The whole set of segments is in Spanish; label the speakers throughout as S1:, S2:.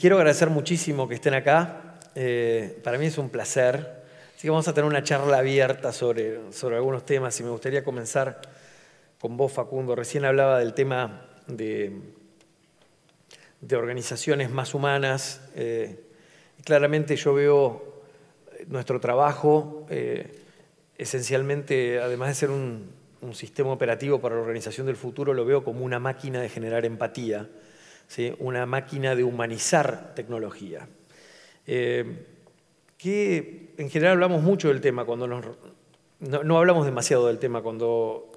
S1: Les quiero agradecer muchísimo que estén acá. Para mí es un placer. Así que vamos a tener una charla abierta sobre algunos temas y me gustaría comenzar con vos, Facundo. Recién hablaba del tema de organizaciones más humanas. Claramente yo veo nuestro trabajo esencialmente, además de ser un sistema operativo para la organización del futuro, lo veo como una máquina de generar empatía, ¿sí? Una máquina de humanizar tecnología. Que en general hablamos mucho del tema cuando no hablamos demasiado del tema cuando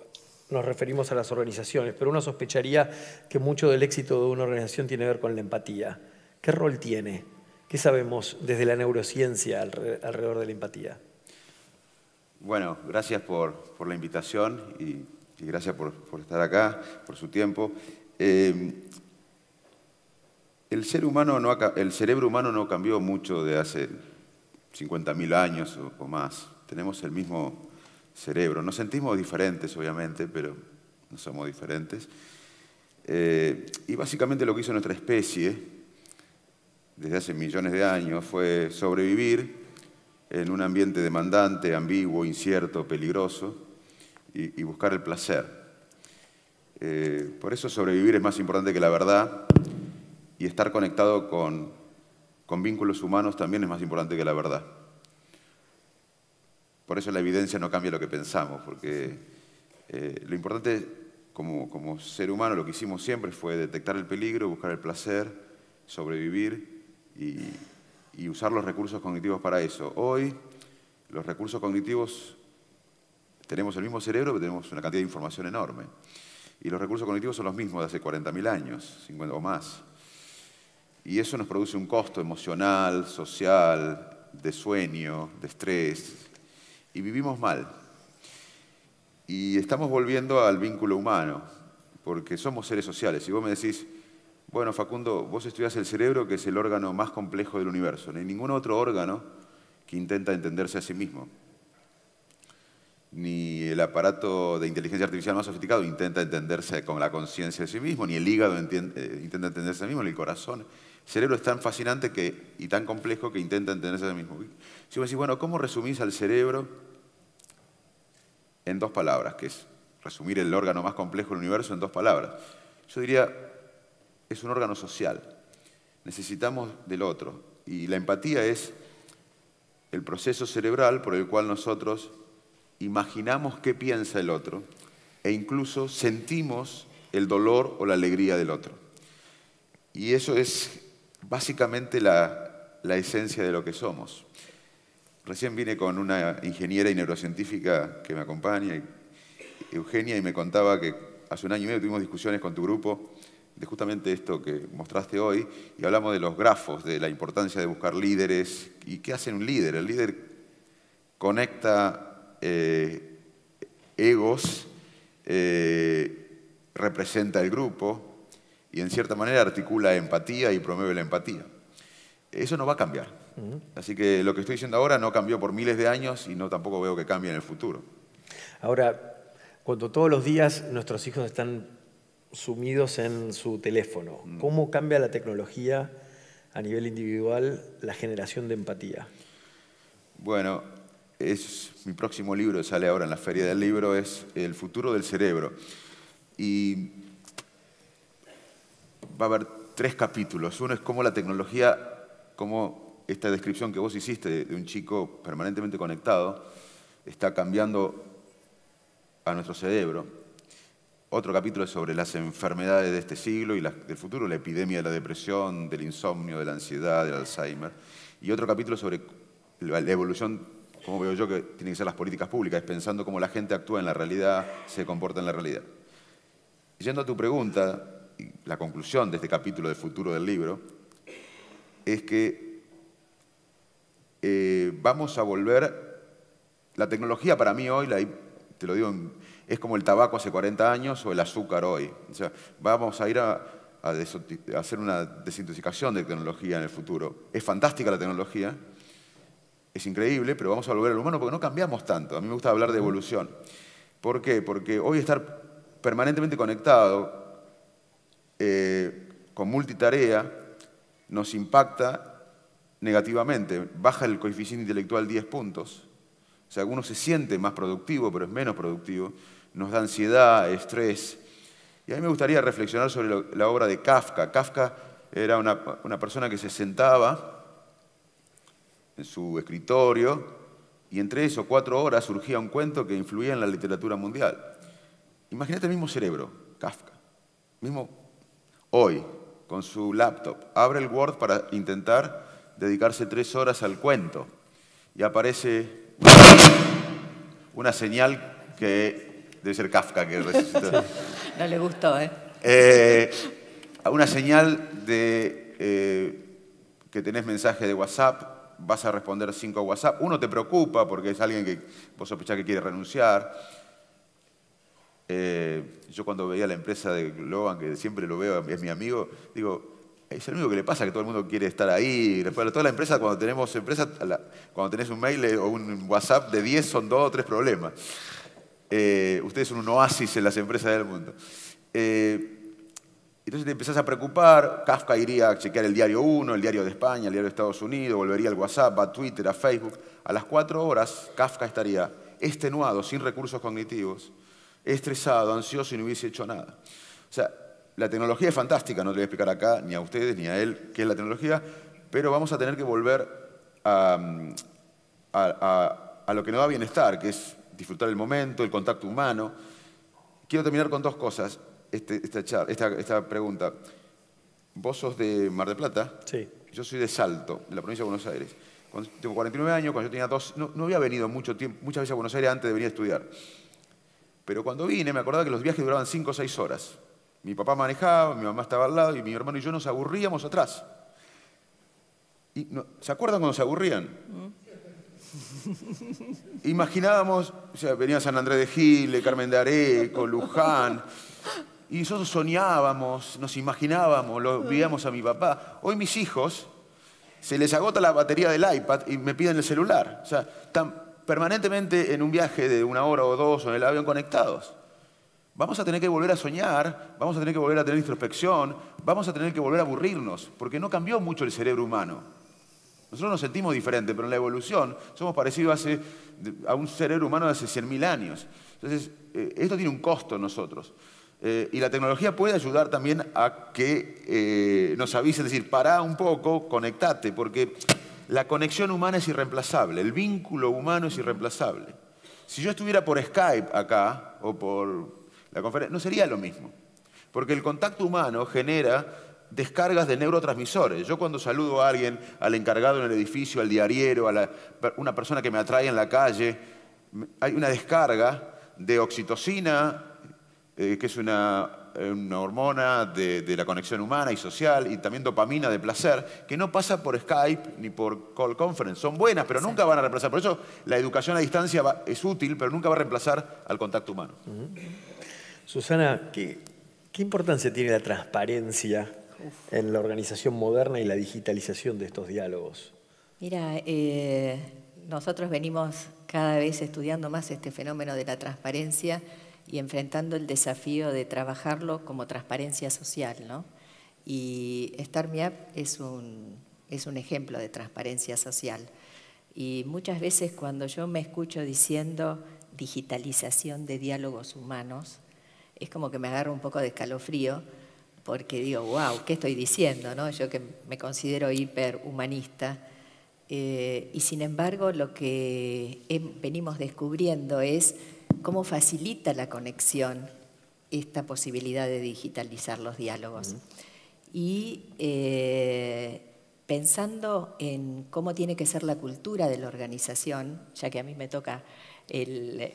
S1: nos referimos a las organizaciones, pero uno sospecharía que mucho del éxito de una organización tiene que ver con la empatía. ¿Qué rol tiene? ¿Qué sabemos desde la neurociencia alrededor de la empatía?
S2: Bueno, gracias por la invitación y gracias por estar acá, por su tiempo. El cerebro humano no cambió mucho de hace 50.000 años o más. Tenemos el mismo cerebro. Nos sentimos diferentes, obviamente, pero no somos diferentes. Y básicamente lo que hizo nuestra especie desde hace millones de años fue sobrevivir en un ambiente demandante, ambiguo, incierto, peligroso, y buscar el placer. Por eso sobrevivir es más importante que la verdad, y estar conectado con vínculos humanos también es más importante que la verdad. Por eso la evidencia no cambia lo que pensamos, porque lo importante como ser humano, lo que hicimos siempre fue detectar el peligro, buscar el placer, sobrevivir y usar los recursos cognitivos para eso. Hoy, los recursos cognitivos, tenemos el mismo cerebro, pero tenemos una cantidad de información enorme. Y los recursos cognitivos son los mismos de hace 40.000 años, 50 o más. Y eso nos produce un costo emocional, social, de sueño, de estrés, y vivimos mal. Y estamos volviendo al vínculo humano, porque somos seres sociales. Si vos me decís, bueno, Facundo, vos estudiás el cerebro, que es el órgano más complejo del universo. No hay ningún otro órgano que intenta entenderse a sí mismo. Ni el aparato de inteligencia artificial más sofisticado intenta entenderse con la conciencia de sí mismo, ni el hígado intenta entenderse a sí mismo, ni el corazón. El cerebro es tan fascinante y tan complejo que intenta entenderse a sí mismo. Si vos decís, bueno, ¿cómo resumís al cerebro en 2 palabras? Que es resumir el órgano más complejo del universo en 2 palabras. Yo diría, es un órgano social. Necesitamos del otro. Y la empatía es el proceso cerebral por el cual nosotros imaginamos qué piensa el otro e incluso sentimos el dolor o la alegría del otro. Y eso es básicamente la esencia de lo que somos. Recién vine con una ingeniera y neurocientífica que me acompaña, Eugenia, y me contaba que hace 1 año y medio tuvimos discusiones con tu grupo de justamente esto que mostraste hoy, y hablamos de los grafos, de la importancia de buscar líderes. ¿Y qué hace un líder? El líder conecta egos, representa el grupo y en cierta manera articula empatía y promueve la empatía. Eso no va a cambiar. Así que lo que estoy diciendo ahora no cambió por miles de años y no tampoco veo que cambie en el futuro.
S1: Ahora, cuando todos los días nuestros hijos están sumidos en su teléfono, ¿cómo cambia la tecnología a nivel individual la generación de empatía?
S2: Bueno, mi próximo libro, sale ahora en la Feria del Libro, es El futuro del cerebro. Y va a haber 3 capítulos. Uno es cómo la tecnología, cómo esta descripción que vos hiciste de un chico permanentemente conectado está cambiando a nuestro cerebro. Otro capítulo es sobre las enfermedades de este siglo y del futuro, la epidemia de la depresión, del insomnio, de la ansiedad, del Alzheimer. Y otro capítulo sobre la evolución, como veo yo que tienen que ser las políticas públicas, pensando cómo la gente actúa en la realidad, se comporta en la realidad. Yendo a tu pregunta, y la conclusión de este capítulo de futuro del libro, es que vamos a volver. La tecnología para mí hoy, te lo digo, es como el tabaco hace 40 años o el azúcar hoy. O sea, vamos a ir a hacer una desintoxicación de tecnología en el futuro. Es fantástica la tecnología, es increíble, pero vamos a volver al humano porque no cambiamos tanto. A mí me gusta hablar de evolución. ¿Por qué? Porque hoy estar permanentemente conectado, con multitarea, nos impacta negativamente. Baja el coeficiente intelectual 10 puntos. O sea, uno se siente más productivo, pero es menos productivo. Nos da ansiedad, estrés. Y a mí me gustaría reflexionar sobre la obra de Kafka. Kafka era una persona que se sentaba en su escritorio y en 3 o 4 horas surgía un cuento que influía en la literatura mundial. Imagínate el mismo cerebro, Kafka. Mismo hoy, con su laptop, abre el Word para intentar dedicarse 3 horas al cuento. Y aparece una señal que debe ser Kafka que resucitó.
S3: Sí. No le gustó, ¿eh?
S2: Una señal de que tenés mensaje de WhatsApp, vas a responder 5 WhatsApp. Uno te preocupa porque es alguien que vos sospechás que quiere renunciar. Yo cuando veía la empresa de Globan, que siempre lo veo, es mi amigo, digo, es el único que le pasa que todo el mundo quiere estar ahí. Después, toda la empresa, cuando tenemos empresa, cuando tenés un mail o un WhatsApp de 10 son 2 o 3 problemas. Ustedes son un oasis en las empresas del mundo. Entonces te empezás a preocupar. Kafka iría a chequear el diario 1, el diario de España, el diario de Estados Unidos, volvería al WhatsApp, a Twitter, a Facebook. A las 4 horas, Kafka estaría extenuado, sin recursos cognitivos, estresado, ansioso y no hubiese hecho nada. O sea, la tecnología es fantástica, no le voy a explicar acá, ni a ustedes, ni a él, qué es la tecnología, pero vamos a tener que volver a lo que nos da bienestar, que es disfrutar el momento, el contacto humano. Quiero terminar con 2 cosas, esta pregunta. Vos sos de Mar del Plata,
S1: sí.
S2: Yo soy de Salto, de la provincia de Buenos Aires. Cuando tengo 49 años, cuando yo tenía 2, no había venido muchas veces a Buenos Aires antes de venir a estudiar. Pero cuando vine me acordaba que los viajes duraban 5 o 6 horas. Mi papá manejaba, mi mamá estaba al lado y mi hermano y yo nos aburríamos atrás. Y ¿se acuerdan cuando se aburrían? Imaginábamos, o sea, venía San Andrés de Giles, Carmen de Areco, Luján, y nosotros soñábamos, nos imaginábamos, lo veíamos a mi papá. Hoy mis hijos, se les agota la batería del iPad y me piden el celular. O sea, están permanentemente en un viaje de 1 hora o 2 o en el avión conectados. Vamos a tener que volver a soñar, vamos a tener que volver a tener introspección, vamos a tener que volver a aburrirnos, porque no cambió mucho el cerebro humano. Nosotros nos sentimos diferentes, pero en la evolución somos parecidos a un cerebro humano de hace 100.000 años. Entonces, esto tiene un costo en nosotros. Y la tecnología puede ayudar también a que nos avise, es decir, pará un poco, conectate, porque la conexión humana es irreemplazable, el vínculo humano es irreemplazable. Si yo estuviera por Skype acá, o por la conferencia, no sería lo mismo. Porque el contacto humano genera descargas de neurotransmisores. Yo cuando saludo a alguien, al encargado en el edificio, al diariero, a una persona que me atrae en la calle, hay una descarga de oxitocina, que es una hormona de la conexión humana y social, y también dopamina de placer, que no pasa por Skype ni por call conference. Son buenas, pero nunca van a reemplazar. Por eso la educación a distancia es útil, pero nunca va a reemplazar al contacto humano.
S1: Susana, ¿qué importancia tiene la transparencia en la organización moderna y la digitalización de estos diálogos?
S3: Mira, nosotros venimos cada vez estudiando más este fenómeno de la transparencia y enfrentando el desafío de trabajarlo como transparencia social, ¿no? Y StartMeUp es un ejemplo de transparencia social. Y muchas veces cuando yo me escucho diciendo digitalización de diálogos humanos, es como que me agarro un poco de escalofrío, porque digo, wow, ¿qué estoy diciendo, no? Yo que me considero hiperhumanista. Y sin embargo, lo que venimos descubriendo es cómo facilita la conexión esta posibilidad de digitalizar los diálogos. Y pensando en cómo tiene que ser la cultura de la organización, ya que a mí me toca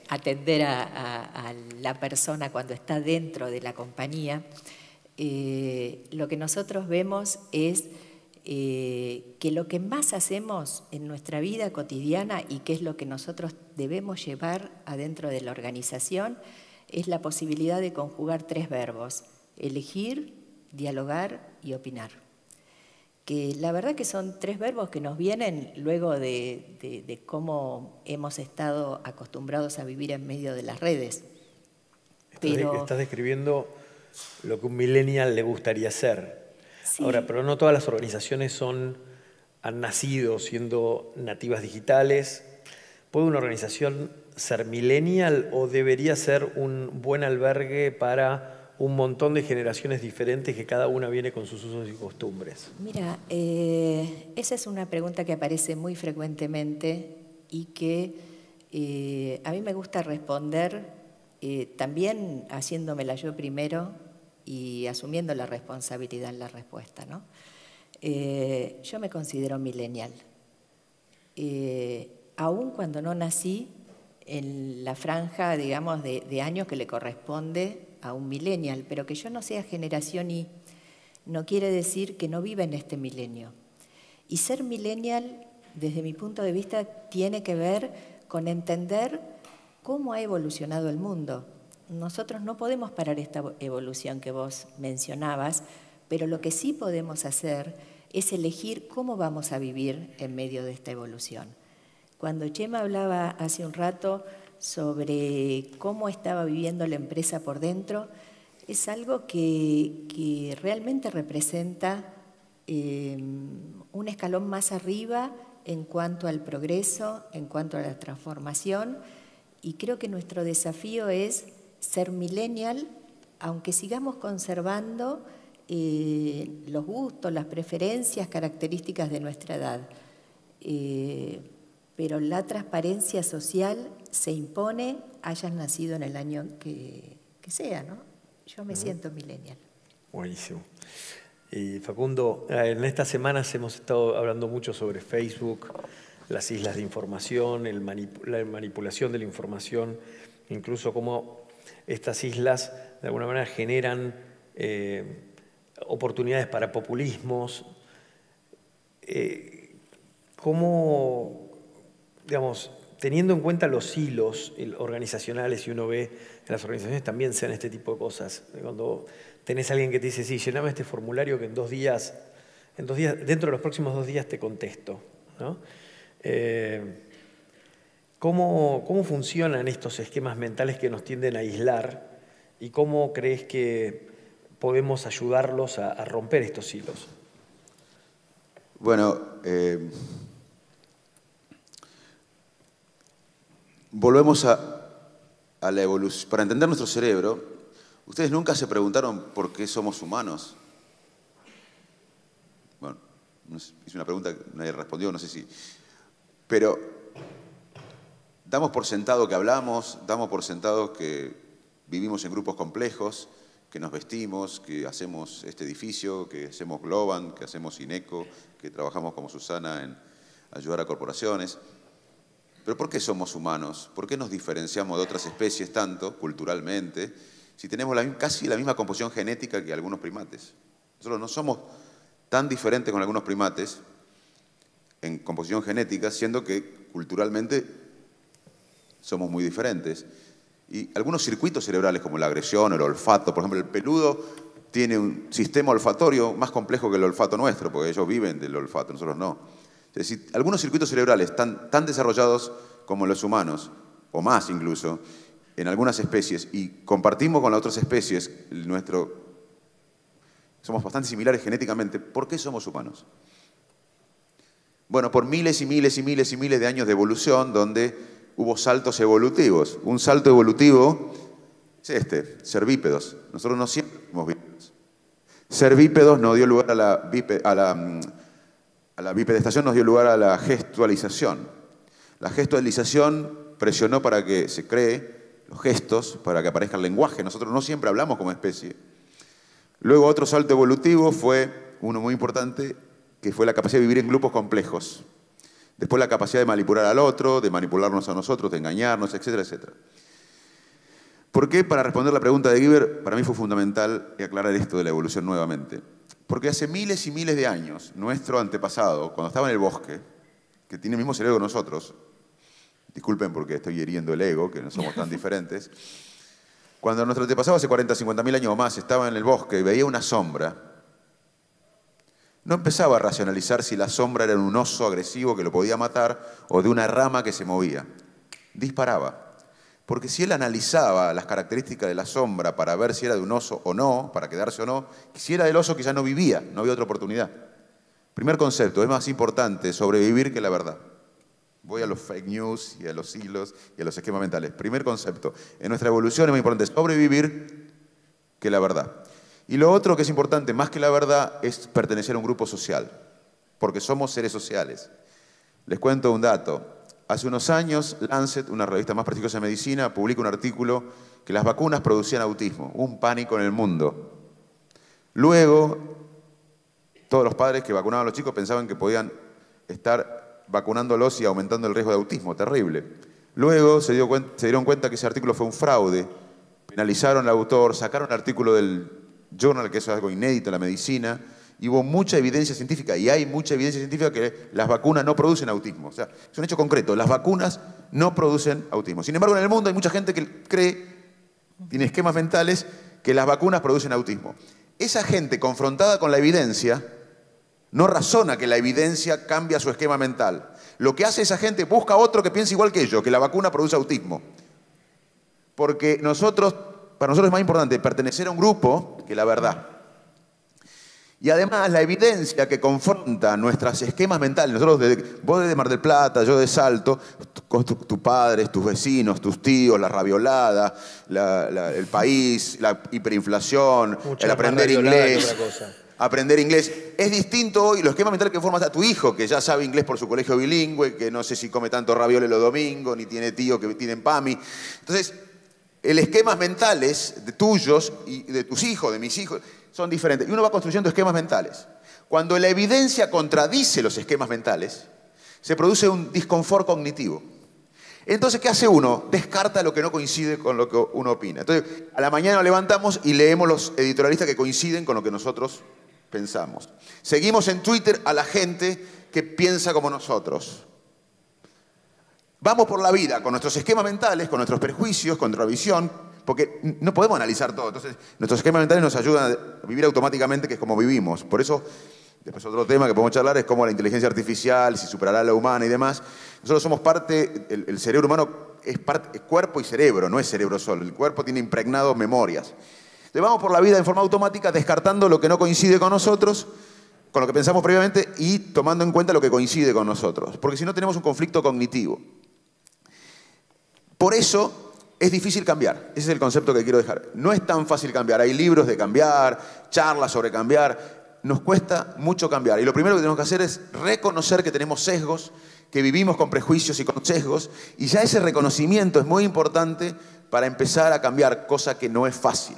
S3: atender a la persona cuando está dentro de la compañía, lo que nosotros vemos es que lo que más hacemos en nuestra vida cotidiana y que es lo que nosotros debemos llevar adentro de la organización es la posibilidad de conjugar 3 verbos: elegir, dialogar y opinar. Que la verdad que son 3 verbos que nos vienen luego de cómo hemos estado acostumbrados a vivir en medio de las redes.
S1: Estás describiendo lo que un millennial le gustaría ser.
S3: Sí.
S1: Ahora, pero no todas las organizaciones han nacido siendo nativas digitales. ¿Puede una organización ser millennial o debería ser un buen albergue para un montón de generaciones diferentes que cada una viene con sus usos y costumbres?
S3: Mira, esa es una pregunta que aparece muy frecuentemente y que a mí me gusta responder también haciéndomela yo primero y asumiendo la responsabilidad en la respuesta, ¿no? Yo me considero millennial. Aún cuando no nací en la franja, digamos, de años que le corresponde a un millennial, pero que yo no sea generación Y no quiere decir que no viva en este milenio. Y ser millennial, desde mi punto de vista, tiene que ver con entender cómo ha evolucionado el mundo. Nosotros no podemos parar esta evolución que vos mencionabas, pero lo que sí podemos hacer es elegir cómo vamos a vivir en medio de esta evolución. Cuando Chema hablaba hace un rato sobre cómo estaba viviendo la empresa por dentro, es algo que realmente representa un escalón más arriba en cuanto al progreso, en cuanto a la transformación, y creo que nuestro desafío es ser millennial, aunque sigamos conservando los gustos, las preferencias, características de nuestra edad. Pero la transparencia social se impone, hayas nacido en el año que sea, ¿no? Yo me siento millennial.
S1: Buenísimo. Y Facundo, en estas semanas hemos estado hablando mucho sobre Facebook, las islas de información, la manipulación de la información, incluso cómo estas islas de alguna manera generan oportunidades para populismos. ¿Cómo, digamos, teniendo en cuenta los hilos organizacionales, y uno ve en las organizaciones también sean este tipo de cosas? Cuando tenés a alguien que te dice, sí, llename este formulario que en 2 días, dentro de los próximos 2 días te contesto, ¿no? ¿Cómo funcionan estos esquemas mentales que nos tienden a aislar y cómo crees que podemos ayudarlos a romper estos hilos?
S2: Bueno, volvemos a la evolución. Para entender nuestro cerebro, ¿ustedes nunca se preguntaron por qué somos humanos? Bueno, hice una pregunta que nadie respondió, no sé si... Pero damos por sentado que hablamos, damos por sentado que vivimos en grupos complejos, que nos vestimos, que hacemos este edificio, que hacemos Globan, que hacemos Ineco, que trabajamos como Susana en ayudar a corporaciones. ¿Pero por qué somos humanos? ¿Por qué nos diferenciamos de otras especies tanto, culturalmente, si tenemos casi la misma composición genética que algunos primates? Nosotros no somos tan diferentes con algunos primates en composición genética, siendo que culturalmente somos muy diferentes. Y algunos circuitos cerebrales, como la agresión, el olfato, por ejemplo, el peludo tiene un sistema olfatorio más complejo que el olfato nuestro, porque ellos viven del olfato, nosotros no. Es decir, algunos circuitos cerebrales tan desarrollados como los humanos, o más incluso, en algunas especies, y compartimos con las otras especies, somos bastante similares genéticamente. ¿Por qué somos humanos? Bueno, por miles y miles y miles y miles de años de evolución, donde hubo saltos evolutivos. Un salto evolutivo es ser bípedos. Nosotros no siempre fuimos bípedos. Ser bípedos nos dio lugar a la bipedestación, nos dio lugar a la gestualización. La gestualización presionó para que se cree los gestos, para que aparezca el lenguaje. Nosotros no siempre hablamos como especie. Luego otro salto evolutivo fue uno muy importante, que fue la capacidad de vivir en grupos complejos. Después la capacidad de manipular al otro, de manipularnos a nosotros, de engañarnos, etcétera, etcétera. ¿Por qué? Para responder la pregunta de Guiber, para mí fue fundamental aclarar esto de la evolución nuevamente. Porque hace miles y miles de años, nuestro antepasado, cuando estaba en el bosque, que tiene el mismo cerebro que nosotros, disculpen porque estoy hiriendo el ego, que no somos tan diferentes, cuando nuestro antepasado hace 40, 50 mil años o más estaba en el bosque y veía una sombra, no empezaba a racionalizar si la sombra era un oso agresivo que lo podía matar o de una rama que se movía. Disparaba. porque si él analizaba las características de la sombra para ver si era de un oso o no, para quedarse o no, si era del oso quizá no vivía, no había otra oportunidad. Primer concepto, es más importante sobrevivir que la verdad. Voy a los fake news y a los hilos y a los esquemas mentales. Primer concepto, en nuestra evolución es más importante sobrevivir que la verdad. Y lo otro que es importante, más que la verdad, es pertenecer a un grupo social, porque somos seres sociales. Les cuento un dato. Hace unos años, Lancet, una revista más prestigiosa de medicina, publica un artículo que las vacunas producían autismo, un pánico en el mundo. Luego, todos los padres que vacunaban a los chicos pensaban que podían estar vacunándolos y aumentando el riesgo de autismo, terrible. Luego se dieron cuenta que ese artículo fue un fraude, penalizaron al autor, sacaron el artículo del Journal, que eso es algo inédito en la medicina, y hubo mucha evidencia científica, y hay mucha evidencia científica que las vacunas no producen autismo. O sea, es un hecho concreto, las vacunas no producen autismo. Sin embargo, en el mundo hay mucha gente que cree, tiene esquemas mentales, que las vacunas producen autismo. Esa gente confrontada con la evidencia, no razona que la evidencia cambia su esquema mental. Lo que hace esa gente, busca otro que piense igual que ellos, que la vacuna produce autismo. Porque para nosotros es más importante pertenecer a un grupo que la verdad. Y además la evidencia que confronta nuestros esquemas mentales, vos de Mar del Plata, yo de Salto, con tus padres, tus vecinos, tus tíos, la raviolada, el país, la hiperinflación, el aprender inglés. Aprender inglés. Es distinto hoy los esquemas mentales que formas a tu hijo, que ya sabe inglés por su colegio bilingüe, que no sé si come tanto ravioli los domingos, ni tiene tío que tienen PAMI. Entonces, los esquemas mentales de tuyos y de tus hijos, de mis hijos, son diferentes. Y uno va construyendo esquemas mentales. Cuando la evidencia contradice los esquemas mentales, se produce un disconfort cognitivo. Entonces, ¿qué hace uno? Descarta lo que no coincide con lo que uno opina. Entonces, a la mañana nos levantamos y leemos los editorialistas que coinciden con lo que nosotros pensamos. Seguimos en Twitter a la gente que piensa como nosotros. Vamos por la vida con nuestros esquemas mentales, con nuestros prejuicios, con nuestra visión, porque no podemos analizar todo. Entonces, nuestros esquemas mentales nos ayudan a vivir automáticamente, que es como vivimos. Por eso, después otro tema que podemos charlar es cómo la inteligencia artificial, si superará a la humana y demás. Nosotros somos parte, el cerebro humano es cuerpo y cerebro, no es cerebro solo. El cuerpo tiene impregnados memorias. Entonces, vamos por la vida en forma automática, descartando lo que no coincide con nosotros, con lo que pensamos previamente, y tomando en cuenta lo que coincide con nosotros. Porque si no, tenemos un conflicto cognitivo. Por eso es difícil cambiar. Ese es el concepto que quiero dejar. No es tan fácil cambiar. Hay libros de cambiar, charlas sobre cambiar. Nos cuesta mucho cambiar. Y lo primero que tenemos que hacer es reconocer que tenemos sesgos, que vivimos con prejuicios y con sesgos. Y ya ese reconocimiento es muy importante para empezar a cambiar, cosa que no es fácil.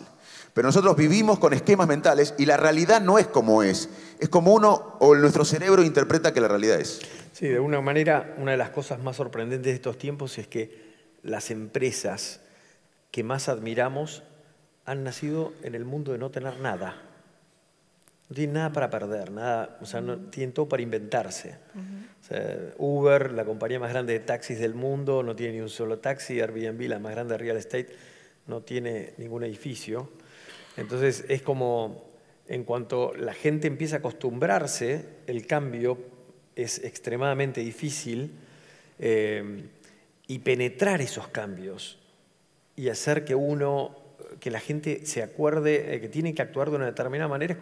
S2: Pero nosotros vivimos con esquemas mentales y la realidad no es como es. Es como uno o nuestro cerebro interpreta que la realidad es.
S1: Sí, de alguna manera, una de las cosas más sorprendentes de estos tiempos es que las empresas que más admiramos han nacido en el mundo de no tener nada. No tienen nada para perder, nada, o sea, no, tienen todo para inventarse. O sea, Uber, la compañía más grande de taxis del mundo, no tiene ni un solo taxi. Airbnb, la más grande de real estate, no tiene ningún edificio. Entonces es como, en cuanto la gente empieza a acostumbrarse, el cambio es extremadamente difícil. Y penetrar esos cambios y hacer que la gente se acuerde que tiene que actuar de una determinada manera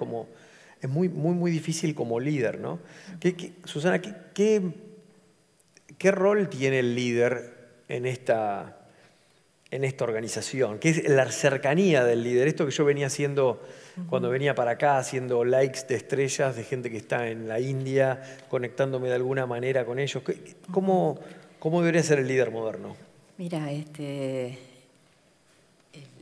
S1: es muy difícil como líder, ¿no? Susana, ¿qué rol tiene el líder en esta organización? ¿Qué es la cercanía del líder? Esto que yo venía haciendo cuando venía para acá, haciendo likes de estrellas de gente que está en la India, conectándome de alguna manera con ellos. ¿Cómo debería ser el líder moderno?
S3: Mira,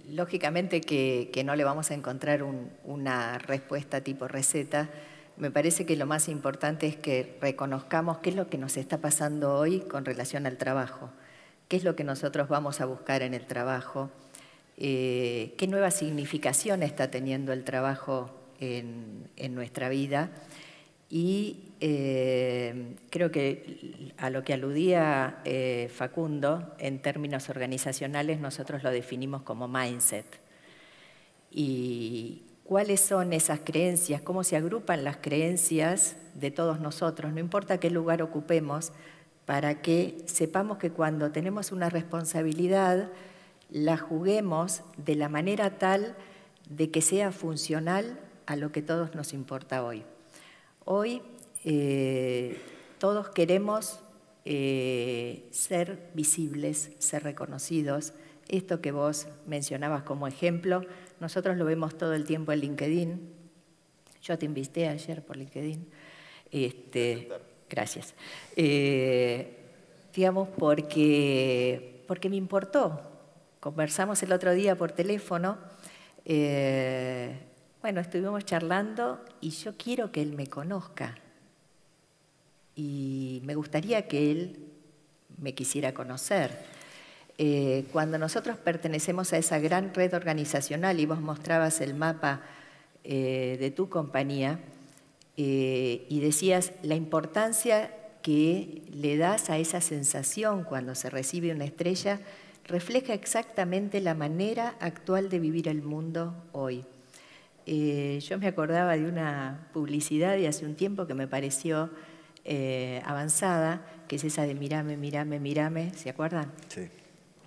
S3: lógicamente que no le vamos a encontrar una respuesta tipo receta. Me parece que lo más importante es que reconozcamos qué es lo que nos está pasando hoy con relación al trabajo, qué es lo que nosotros vamos a buscar en el trabajo, qué nueva significación está teniendo el trabajo en nuestra vida. Y creo que a lo que aludía Facundo, en términos organizacionales, nosotros lo definimos como mindset. Y cuáles son esas creencias, cómo se agrupan las creencias de todos nosotros, no importa qué lugar ocupemos, para que sepamos que cuando tenemos una responsabilidad, la juguemos de la manera tal de que sea funcional a lo que a todos nos importa hoy. Hoy todos queremos ser visibles, ser reconocidos. Esto que vos mencionabas como ejemplo, nosotros lo vemos todo el tiempo en LinkedIn. Yo te invité ayer por LinkedIn. Gracias. Digamos, porque me importó. Conversamos el otro día por teléfono. Bueno, estuvimos charlando y yo quiero que él me conozca. Y me gustaría que él me quisiera conocer. Cuando nosotros pertenecemos a esa gran red organizacional, y vos mostrabas el mapa de tu compañía, y decías la importancia que le das a esa sensación cuando se recibe una estrella, refleja exactamente la manera actual de vivir el mundo hoy. Yo me acordaba de una publicidad de hace un tiempo que me pareció avanzada, que es esa de mírame, mírame, mírame, ¿se acuerdan?
S1: Sí.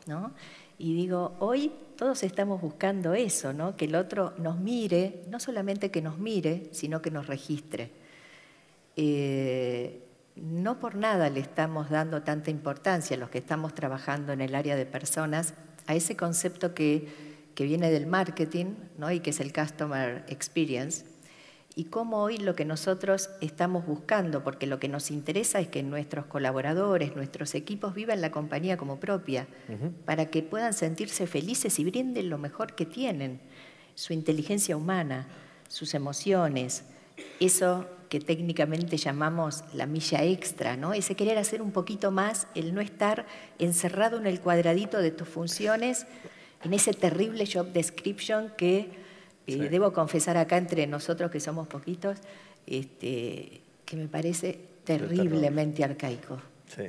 S3: ¿No? Y digo, hoy todos estamos buscando eso, ¿no? Que el otro nos mire, no solamente que nos mire, sino que nos registre. No por nada le estamos dando tanta importancia a los que estamos trabajando en el área de personas a ese concepto que viene del marketing, ¿no? Y que es el Customer Experience, y cómo hoy lo que nosotros estamos buscando, porque lo que nos interesa es que nuestros colaboradores, nuestros equipos vivan la compañía como propia, para que puedan sentirse felices y brinden lo mejor que tienen, su inteligencia humana, sus emociones, eso que técnicamente llamamos la milla extra, ¿no? Ese querer hacer un poquito más, el no estar encerrado en el cuadradito de tus funciones, en ese terrible job description que debo confesar acá entre nosotros que somos poquitos, que me parece terriblemente arcaico.
S1: Sí.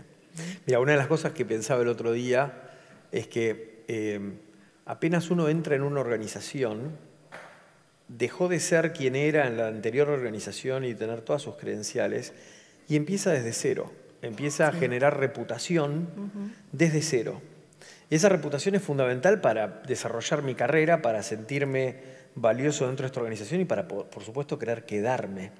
S1: Mira, una de las cosas que pensaba el otro día es que apenas uno entra en una organización, dejó de ser quien era en la anterior organización y tener todas sus credenciales y empieza desde cero, empieza a generar reputación desde cero. Y esa reputación es fundamental para desarrollar mi carrera, para sentirme valioso dentro de esta organización y para, por supuesto, querer quedarme.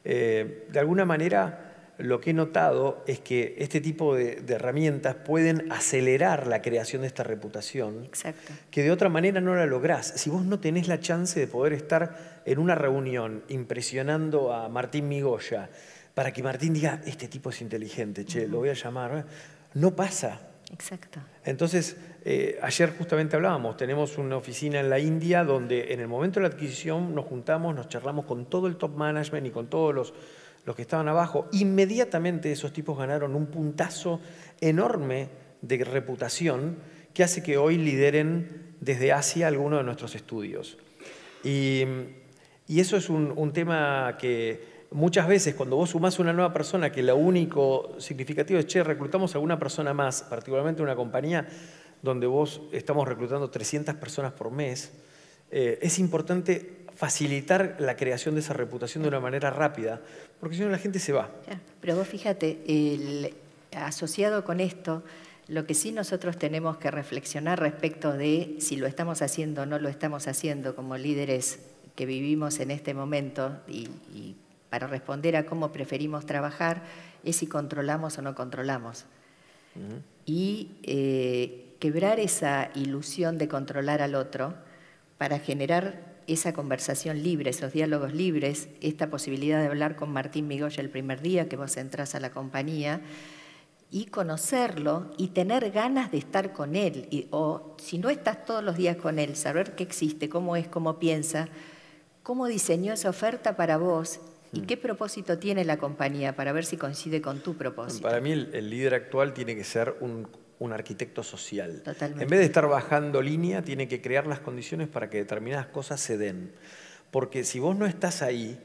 S1: De alguna manera, lo que he notado es que este tipo de herramientas pueden acelerar la creación de esta reputación.
S3: Exacto.
S1: Que de otra manera no la lográs. Si vos no tenés la chance de poder estar en una reunión impresionando a Martín Migoya para que Martín diga, este tipo es inteligente, che, lo voy a llamar, no pasa.
S3: Exacto.
S1: Entonces, ayer justamente hablábamos, tenemos una oficina en la India donde en el momento de la adquisición nos juntamos, nos charlamos con todo el top management y con todos los que estaban abajo. Inmediatamente esos tipos ganaron un puntazo enorme de reputación que hace que hoy lideren desde Asia algunos de nuestros estudios. Y eso es un tema que muchas veces cuando vos sumás una nueva persona que lo único significativo es, che, reclutamos a alguna persona más, particularmente una compañía donde vos estamos reclutando 300 personas por mes, es importante facilitar la creación de esa reputación de una manera rápida, porque si no la gente se va.
S3: Pero vos fíjate, asociado con esto, lo que sí nosotros tenemos que reflexionar respecto de si lo estamos haciendo o no lo estamos haciendo como líderes que vivimos en este momento y para responder a cómo preferimos trabajar, es si controlamos o no controlamos. Y quebrar esa ilusión de controlar al otro para generar esa conversación libre, esos diálogos libres, esta posibilidad de hablar con Martín Migoya el primer día que vos entrás a la compañía y conocerlo y tener ganas de estar con él. O si no estás todos los días con él, saber qué existe, cómo es, cómo piensa, cómo diseñó esa oferta para vos. ¿Y qué propósito tiene la compañía para ver si coincide con tu propósito?
S1: Para mí el líder actual tiene que ser un arquitecto social.
S3: Totalmente.
S1: En vez de estar bajando línea, tiene que crear las condiciones para que determinadas cosas se den. Porque si vos no estás ahí,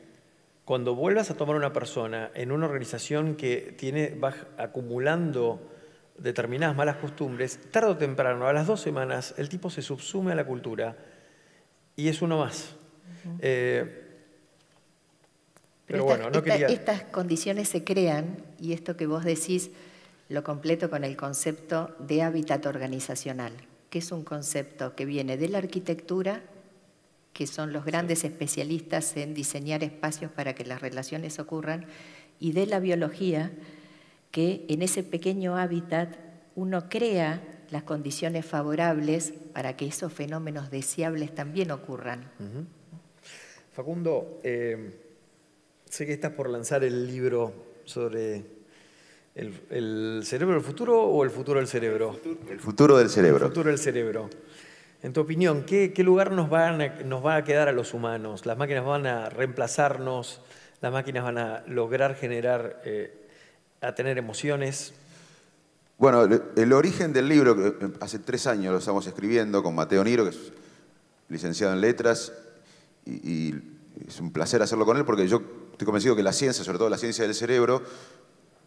S1: cuando vuelvas a tomar una persona en una organización que va acumulando determinadas malas costumbres, tarde o temprano, a las 2 semanas, el tipo se subsume a la cultura y es uno más. Pero bueno, no quería...
S3: Estas condiciones se crean, y esto que vos decís lo completo con el concepto de hábitat organizacional, que es un concepto que viene de la arquitectura, que son los grandes especialistas en diseñar espacios para que las relaciones ocurran, y de la biología, que en ese pequeño hábitat uno crea las condiciones favorables para que esos fenómenos deseables también ocurran.
S1: Facundo, sé que estás por lanzar el libro sobre el cerebro del futuro o el futuro del cerebro.
S2: El futuro del cerebro.
S1: El futuro del cerebro. En tu opinión, ¿qué lugar nos va a quedar a los humanos? ¿Las máquinas van a reemplazarnos? ¿Las máquinas van a lograr generar, a tener emociones?
S2: Bueno, el origen del libro, que hace 3 años lo estamos escribiendo con Mateo Niro, que es licenciado en letras, y es un placer hacerlo con él porque yo estoy convencido que la ciencia, sobre todo la ciencia del cerebro,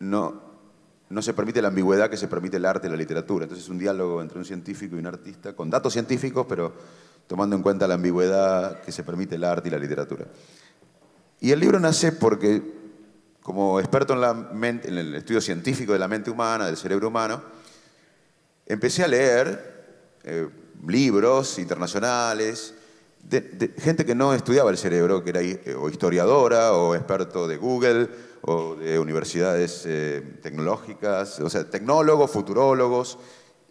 S2: no se permite la ambigüedad que se permite el arte y la literatura. Entonces es un diálogo entre un científico y un artista, con datos científicos, pero tomando en cuenta la ambigüedad que se permite el arte y la literatura. Y el libro nace porque, como experto en el estudio científico de la mente humana, del cerebro humano, empecé a leer libros internacionales de gente que no estudiaba el cerebro, que era o historiadora o experto de Google o de universidades tecnológicas, o sea, tecnólogos, futurólogos,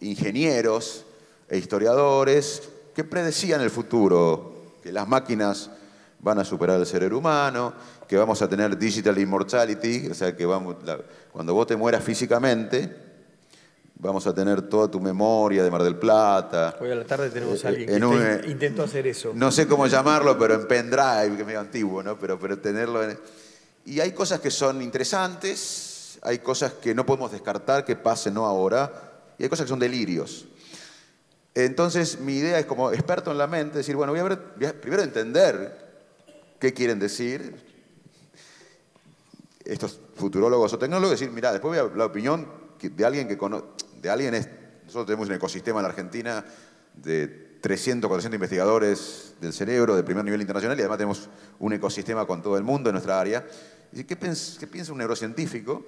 S2: ingenieros e historiadores que predecían el futuro, que las máquinas van a superar al cerebro humano, que vamos a tener digital immortality, o sea, que cuando vos te mueras físicamente, vamos a tener toda tu memoria de Mar del Plata.
S1: Hoy a la tarde tenemos a alguien que intentó hacer eso.
S2: No sé cómo llamarlo, pero en pendrive, que es medio antiguo, ¿no? Pero tenerlo en... Y hay cosas que son interesantes, hay cosas que no podemos descartar que pasen, no ahora, y hay cosas que son delirios. Entonces, mi idea es, como experto en la mente, decir, bueno, voy a primero entender qué quieren decir estos futurólogos o tecnólogos, decir, mira, después voy a dar la opinión de alguien que conoce, nosotros tenemos un ecosistema en la Argentina de 300, 400 investigadores del cerebro de primer nivel internacional y además tenemos un ecosistema con todo el mundo en nuestra área. Y ¿qué piensa un neurocientífico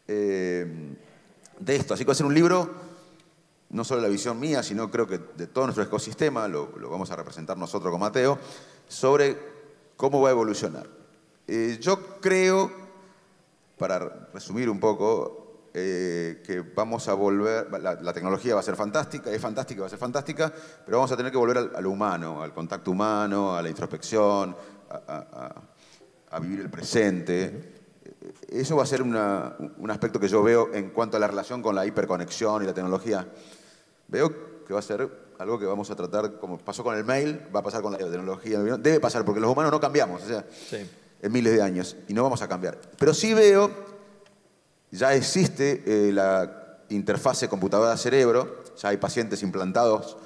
S2: de esto? Así que va a ser un libro, no solo la visión mía, sino creo que de todo nuestro ecosistema, lo vamos a representar nosotros con Mateo, sobre cómo va a evolucionar. Yo creo, para resumir un poco, que vamos a volver, la tecnología va a ser fantástica, es fantástica, va a ser fantástica, pero vamos a tener que volver a lo humano, al contacto humano, a la introspección, a vivir el presente. Eso va a ser un aspecto que yo veo en cuanto a la relación con la hiperconexión y la tecnología. Veo que va a ser algo que vamos a tratar, como pasó con el mail, va a pasar con la tecnología. Debe pasar, porque los humanos no cambiamos, o sea, sí, en miles de años, y no vamos a cambiar. Pero sí veo, ya existe la interfase computadora-cerebro, ya hay pacientes implantados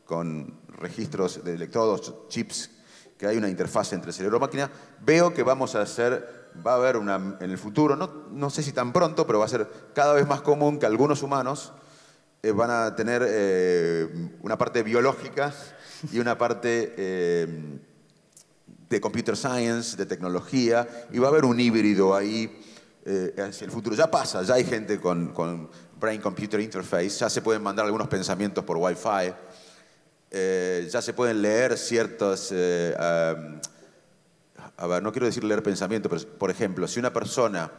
S2: con registros de electrodos, chips, que hay una interfase entre cerebro y máquina. Veo que va a haber en el futuro, no sé si tan pronto, pero va a ser cada vez más común que algunos humanos van a tener una parte biológica y una parte de computer science, de tecnología, y va a haber un híbrido ahí hacia el futuro. Ya pasa, ya hay gente con brain-computer interface, ya se pueden mandar algunos pensamientos por Wi-Fi, ya se pueden leer ciertos... a ver, no quiero decir leer pensamientos, pero por ejemplo, si una persona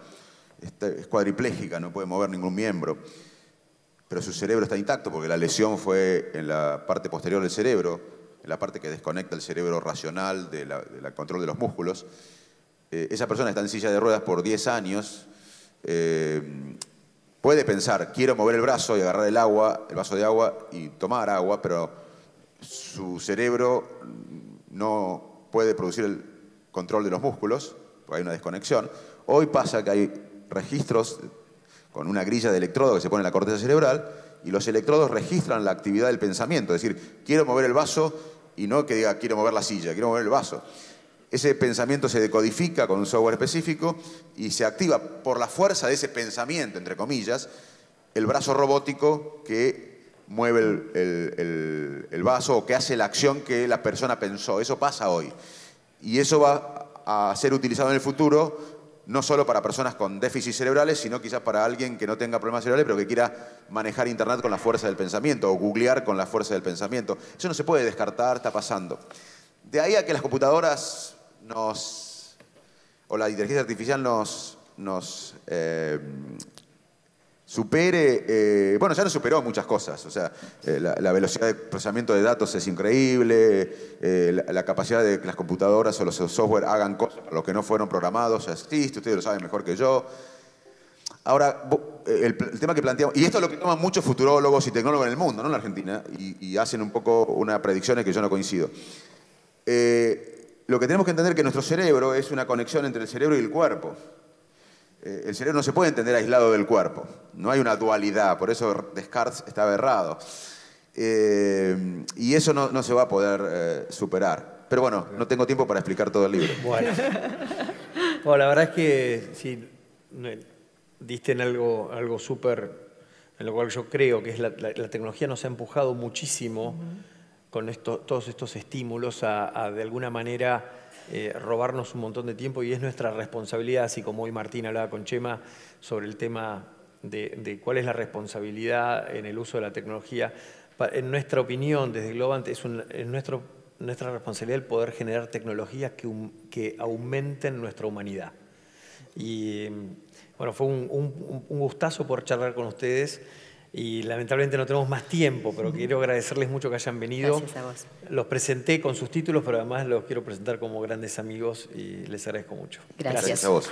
S2: es cuadriplégica, no puede mover ningún miembro, pero su cerebro está intacto porque la lesión fue en la parte posterior del cerebro, en la parte que desconecta el cerebro racional del control de los músculos. Esa persona está en silla de ruedas por 10 años, puede pensar, quiero mover el brazo y agarrar el vaso de agua y tomar agua, pero su cerebro no puede producir el control de los músculos, porque hay una desconexión. Hoy pasa que hay registros con una grilla de electrodos que se pone en la corteza cerebral y los electrodos registran la actividad del pensamiento, es decir, quiero mover el vaso y no que diga quiero mover la silla, quiero mover el vaso. Ese pensamiento se decodifica con un software específico y se activa por la fuerza de ese pensamiento, entre comillas, el brazo robótico que mueve el vaso o que hace la acción que la persona pensó. Eso pasa hoy. Y eso va a ser utilizado en el futuro no solo para personas con déficits cerebrales, sino quizás para alguien que no tenga problemas cerebrales, pero que quiera manejar Internet con la fuerza del pensamiento o googlear con la fuerza del pensamiento. Eso no se puede descartar, está pasando. De ahí a que las computadoras o la inteligencia artificial nos supere, bueno, ya nos superó muchas cosas, o sea, la velocidad de procesamiento de datos es increíble, la capacidad de que las computadoras o los software hagan cosas para lo que no fueron programados ya existe, ustedes lo saben mejor que yo. Ahora, el tema que planteamos, y esto es lo que toman muchos futurólogos y tecnólogos en el mundo, no en la Argentina, y hacen un poco una predicción en que yo no coincido. Lo que tenemos que entender es que nuestro cerebro es una conexión entre el cerebro y el cuerpo. El cerebro no se puede entender aislado del cuerpo. No hay una dualidad, por eso Descartes estaba errado. Y eso no se va a poder superar. Pero bueno, no tengo tiempo para explicar todo el libro.
S1: Bueno, la verdad es que sí, diste en algo súper, en lo cual yo creo que es la tecnología nos ha empujado muchísimo con todos estos estímulos a de alguna manera robarnos un montón de tiempo, y es nuestra responsabilidad, así como hoy Martín hablaba con Chema sobre el tema de cuál es la responsabilidad en el uso de la tecnología. En nuestra opinión, desde Globant, es nuestra responsabilidad el poder generar tecnologías que aumenten nuestra humanidad. Y bueno, fue un gustazo poder charlar con ustedes. Y lamentablemente no tenemos más tiempo, pero quiero agradecerles mucho que hayan venido.
S3: Gracias a vos.
S1: Los presenté con sus títulos, pero además los quiero presentar como grandes amigos y les agradezco mucho.
S3: Gracias.
S2: Gracias a vos.